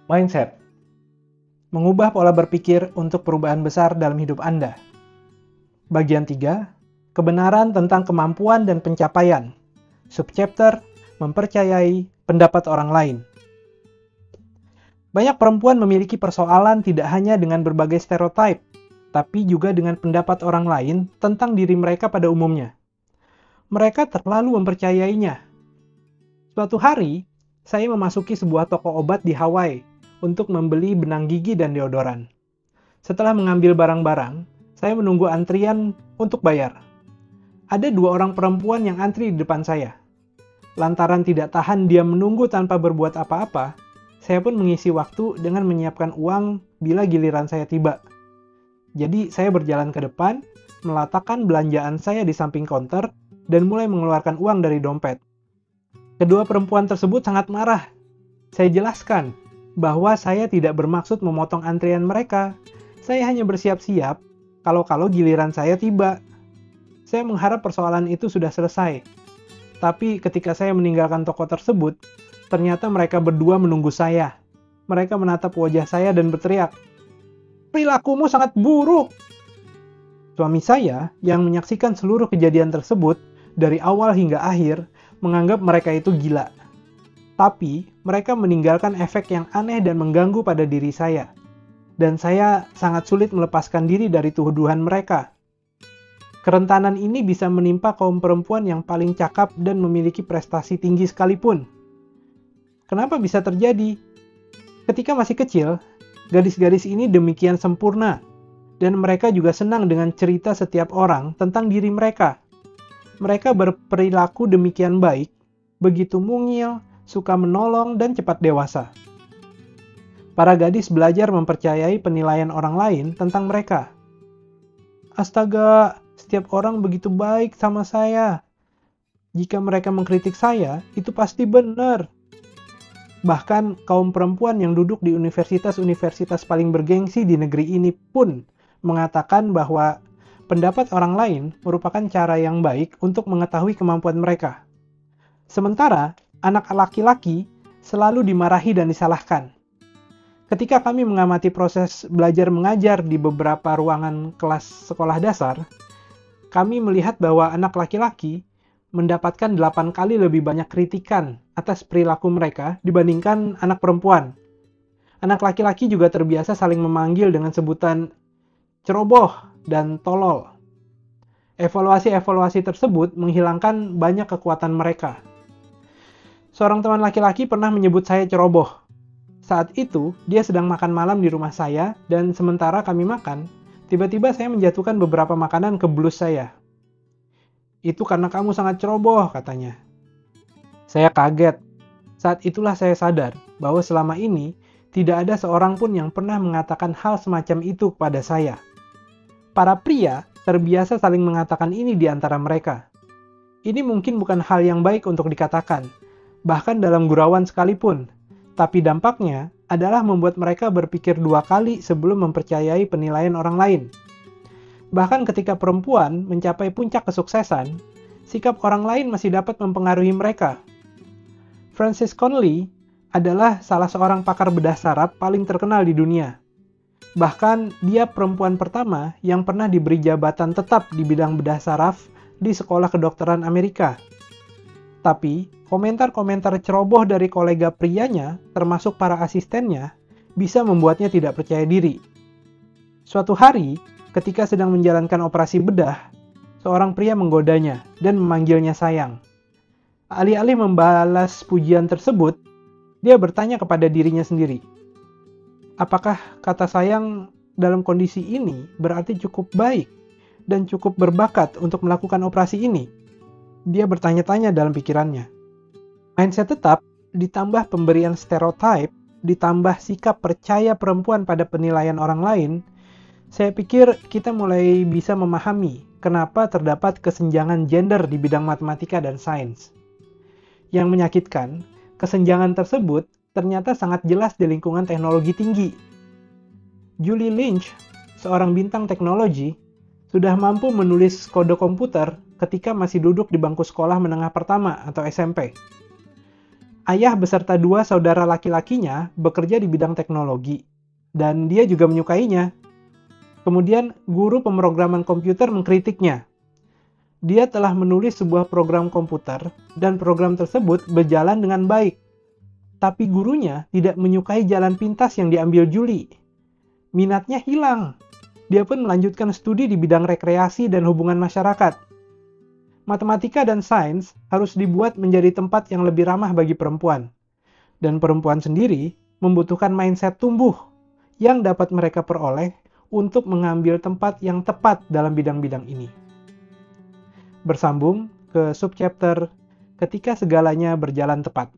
Mindset. Mengubah pola berpikir untuk perubahan besar dalam hidup Anda. Bagian 3. Kebenaran tentang kemampuan dan pencapaian. Subchapter, mempercayai pendapat orang lain. Banyak perempuan memiliki persoalan tidak hanya dengan berbagai stereotip, tapi juga dengan pendapat orang lain tentang diri mereka pada umumnya. Mereka terlalu mempercayainya. Suatu hari, saya memasuki sebuah toko obat di Hawaii untuk membeli benang gigi dan deodoran. Setelah mengambil barang-barang, saya menunggu antrian untuk bayar. Ada 2 orang perempuan yang antri di depan saya. Lantaran tidak tahan dia menunggu tanpa berbuat apa-apa, saya pun mengisi waktu dengan menyiapkan uang bila giliran saya tiba. Jadi saya berjalan ke depan, meletakkan belanjaan saya di samping counter, dan mulai mengeluarkan uang dari dompet. Kedua perempuan tersebut sangat marah. Saya jelaskan bahwa saya tidak bermaksud memotong antrian mereka. Saya hanya bersiap-siap kalau giliran saya tiba. Saya mengharap persoalan itu sudah selesai. Tapi ketika saya meninggalkan toko tersebut, ternyata mereka berdua menunggu saya. Mereka menatap wajah saya dan berteriak, "Perilakumu sangat buruk!" Suami saya yang menyaksikan seluruh kejadian tersebut dari awal hingga akhir menganggap mereka itu gila. Tapi, mereka meninggalkan efek yang aneh dan mengganggu pada diri saya. Dan saya sangat sulit melepaskan diri dari tuduhan mereka. Kerentanan ini bisa menimpa kaum perempuan yang paling cakap dan memiliki prestasi tinggi sekalipun. Kenapa bisa terjadi? Ketika masih kecil, gadis-gadis ini demikian sempurna. Dan mereka juga senang dengan cerita setiap orang tentang diri mereka. Mereka berperilaku demikian baik, begitu mungil, suka menolong, dan cepat dewasa. Para gadis belajar mempercayai penilaian orang lain tentang mereka. Astaga, setiap orang begitu baik sama saya. Jika mereka mengkritik saya, itu pasti benar. Bahkan kaum perempuan yang duduk di universitas-universitas paling bergengsi di negeri ini pun mengatakan bahwa pendapat orang lain merupakan cara yang baik untuk mengetahui kemampuan mereka. Sementara, anak laki-laki selalu dimarahi dan disalahkan. Ketika kami mengamati proses belajar mengajar di beberapa ruangan kelas sekolah dasar, kami melihat bahwa anak laki-laki mendapatkan 8 kali lebih banyak kritikan atas perilaku mereka dibandingkan anak perempuan. Anak laki-laki juga terbiasa saling memanggil dengan sebutan ceroboh dan tolol. Evaluasi-evaluasi tersebut menghilangkan banyak kekuatan mereka. Seorang teman laki-laki pernah menyebut saya ceroboh. Saat itu, dia sedang makan malam di rumah saya, dan sementara kami makan, tiba-tiba saya menjatuhkan beberapa makanan ke blus saya. "Itu karena kamu sangat ceroboh," katanya. Saya kaget. Saat itulah saya sadar bahwa selama ini tidak ada seorang pun yang pernah mengatakan hal semacam itu kepada saya. Para pria terbiasa saling mengatakan ini di antara mereka. Ini mungkin bukan hal yang baik untuk dikatakan, bahkan dalam gurauan sekalipun, tapi dampaknya adalah membuat mereka berpikir 2 kali sebelum mempercayai penilaian orang lain. Bahkan ketika perempuan mencapai puncak kesuksesan, sikap orang lain masih dapat mempengaruhi mereka. Frances Connolly adalah salah seorang pakar bedah saraf paling terkenal di dunia. Bahkan, dia perempuan pertama yang pernah diberi jabatan tetap di bidang bedah saraf di Sekolah Kedokteran Amerika. Tapi, komentar-komentar ceroboh dari kolega prianya, termasuk para asistennya, bisa membuatnya tidak percaya diri. Suatu hari, ketika sedang menjalankan operasi bedah, seorang pria menggodanya dan memanggilnya sayang. Alih-alih membalas pujian tersebut, dia bertanya kepada dirinya sendiri, apakah kata sayang dalam kondisi ini berarti cukup baik dan cukup berbakat untuk melakukan operasi ini? Dia bertanya-tanya dalam pikirannya. Mindset tetap, ditambah pemberian stereotip, ditambah sikap percaya perempuan pada penilaian orang lain, saya pikir kita mulai bisa memahami kenapa terdapat kesenjangan gender di bidang matematika dan sains. Yang menyakitkan, kesenjangan tersebut ternyata sangat jelas di lingkungan teknologi tinggi. Julie Lynch, seorang bintang teknologi, sudah mampu menulis kode komputer ketika masih duduk di bangku sekolah menengah pertama atau SMP. Ayah beserta dua saudara laki-lakinya bekerja di bidang teknologi, dan dia juga menyukainya. Kemudian, guru pemrograman komputer mengkritiknya. Dia telah menulis sebuah program komputer, dan program tersebut berjalan dengan baik. Tapi gurunya tidak menyukai jalan pintas yang diambil Julie. Minatnya hilang. Dia pun melanjutkan studi di bidang rekreasi dan hubungan masyarakat. Matematika dan sains harus dibuat menjadi tempat yang lebih ramah bagi perempuan. Dan perempuan sendiri membutuhkan mindset tumbuh yang dapat mereka peroleh untuk mengambil tempat yang tepat dalam bidang-bidang ini. Bersambung ke subchapter ketika segalanya berjalan tepat.